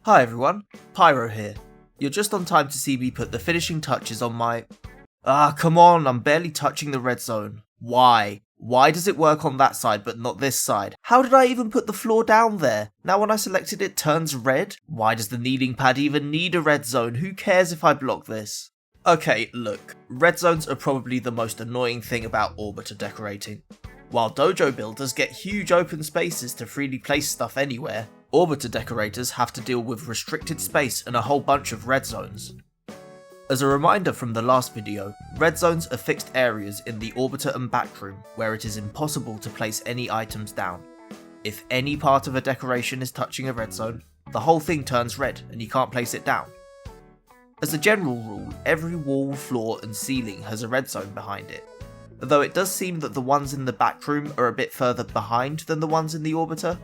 Hi everyone, Pyro here. You're just on time to see me put the finishing touches on my... come on, I'm barely touching the red zone. Why? Why does it work on that side but not this side? How did I even put the floor down there? Now when I select it turns red? Why does the kneading pad even need a red zone? Who cares if I block this? Okay, look, red zones are probably the most annoying thing about Orbiter decorating. While dojo builders get huge open spaces to freely place stuff anywhere, Orbiter decorators have to deal with restricted space and a whole bunch of red zones. As a reminder from the last video, red zones are fixed areas in the Orbiter and Backroom where it is impossible to place any items down. If any part of a decoration is touching a red zone, the whole thing turns red and you can't place it down. As a general rule, every wall, floor and ceiling has a red zone behind it, though it does seem that the ones in the Backroom are a bit further behind than the ones in the Orbiter.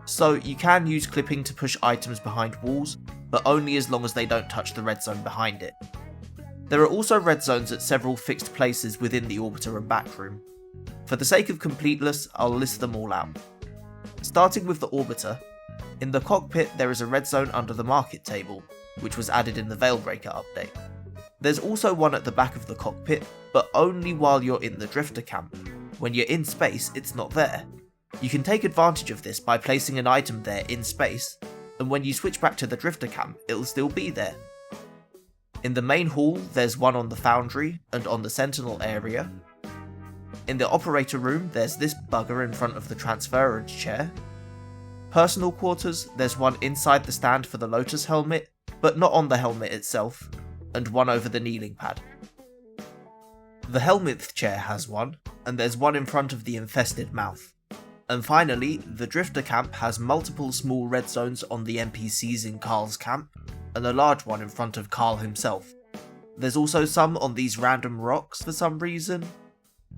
So you can use clipping to push items behind walls, but only as long as they don't touch the red zone behind it. There are also red zones at several fixed places within the Orbiter and Backroom. For the sake of completeness, I'll list them all out. Starting with the Orbiter, in the cockpit there is a red zone under the market table, which was added in the Veilbreaker update. There's also one at the back of the cockpit, but only while you're in the drifter camp. When you're in space, it's not there. You can take advantage of this by placing an item there in space, and when you switch back to the drifter camp, it'll still be there. In the main hall, there's one on the foundry and on the sentinel area. In the operator room, there's this bugger in front of the transference chair. Personal quarters, there's one inside the stand for the Lotus helmet, but not on the helmet itself, and one over the kneeling pad. The helmet chair has one, and there's one in front of the infested mouth. And finally, the drifter camp has multiple small red zones on the NPCs in Carl's camp, and a large one in front of Carl himself. There's also some on these random rocks for some reason,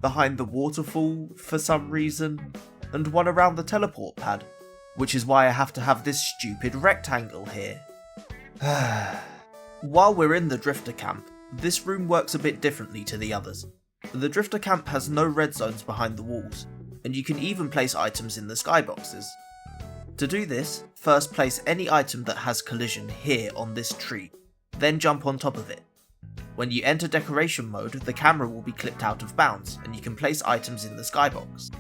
behind the waterfall for some reason, and one around the teleport pad, which is why I have to have this stupid rectangle here. While we're in the drifter camp, this room works a bit differently to the others. The drifter camp has no red zones behind the walls, and you can even place items in the skyboxes. To do this, first place any item that has collision here on this tree, then jump on top of it. When you enter decoration mode, the camera will be clipped out of bounds, and you can place items in the skybox.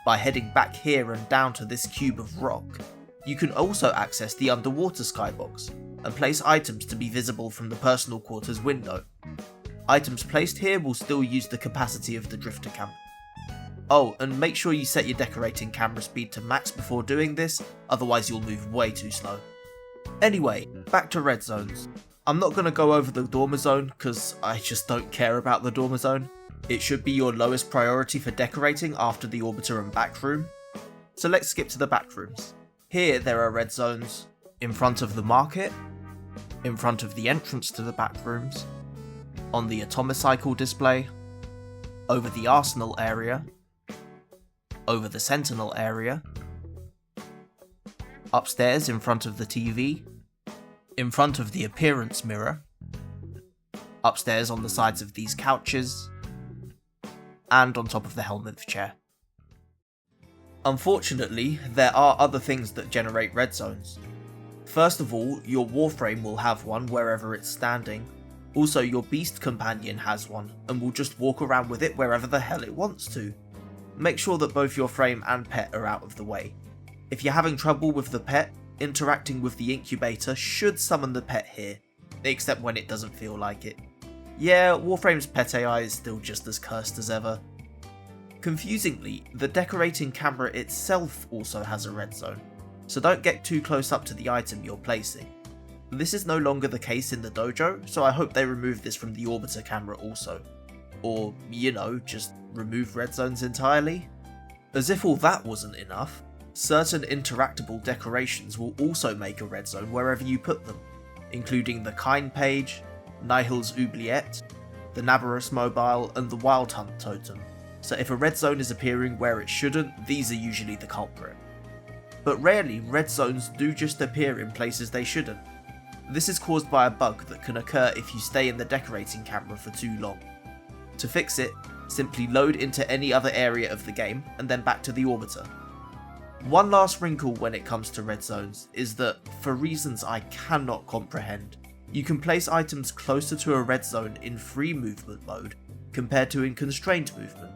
By heading back here and down to this cube of rock, you can also access the underwater skybox, and place items to be visible from the personal quarters window. Items placed here will still use the capacity of the drifter camp. Oh, and make sure you set your decorating camera speed to max before doing this, otherwise you'll move way too slow. Anyway, back to red zones. I'm not going to go over the dormer zone, because I just don't care about the dormer zone. It should be your lowest priority for decorating after the Orbiter and Backroom. So let's skip to the Backrooms. Here there are red zones in front of the market, in front of the entrance to the Backrooms, on the Atomicycle display, over the Arsenal area, over the Sentinel area, upstairs in front of the TV, in front of the appearance mirror, upstairs on the sides of these couches, and on top of the helmet chair. Unfortunately, there are other things that generate red zones. First of all, your Warframe will have one wherever it's standing. Also, your Beast Companion has one, and will just walk around with it wherever the hell it wants to. Make sure that both your frame and pet are out of the way. If you're having trouble with the pet, interacting with the incubator should summon the pet here, except when it doesn't feel like it. Yeah, Warframe's pet AI is still just as cursed as ever. Confusingly, the decorating camera itself also has a red zone, so don't get too close up to the item you're placing. This is no longer the case in the dojo, so I hope they remove this from the Orbiter camera also. Or, just remove red zones entirely. As if all that wasn't enough, certain interactable decorations will also make a red zone wherever you put them, including the Kind page, Nihil's Oubliette, the Nabarus mobile, and the Wild Hunt totem. So if a red zone is appearing where it shouldn't, these are usually the culprit. But rarely, red zones do just appear in places they shouldn't. This is caused by a bug that can occur if you stay in the decorating camera for too long. To fix it, simply load into any other area of the game and then back to the Orbiter. One last wrinkle when it comes to red zones is that, for reasons I cannot comprehend, you can place items closer to a red zone in free movement mode compared to in constrained movement.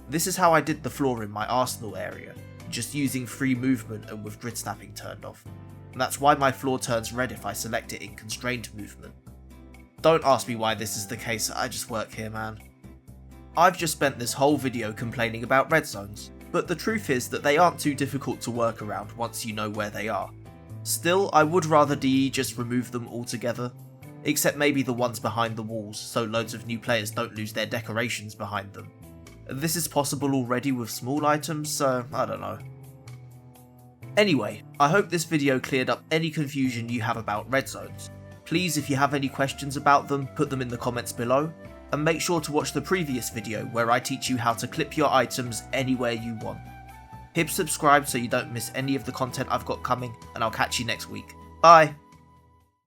This is how I did the floor in my arsenal area, just using free movement and with grid snapping turned off. And that's why my floor turns red if I select it in constrained movement. Don't ask me why this is the case, I just work here, man. I've just spent this whole video complaining about red zones, but the truth is that they aren't too difficult to work around once you know where they are. Still, I would rather DE just remove them altogether, except maybe the ones behind the walls so loads of new players don't lose their decorations behind them. This is possible already with small items, so I don't know. Anyway, I hope this video cleared up any confusion you have about red zones. Please, if you have any questions about them, put them in the comments below, and make sure to watch the previous video where I teach you how to clip your items anywhere you want. Hit subscribe so you don't miss any of the content I've got coming, and I'll catch you next week. Bye!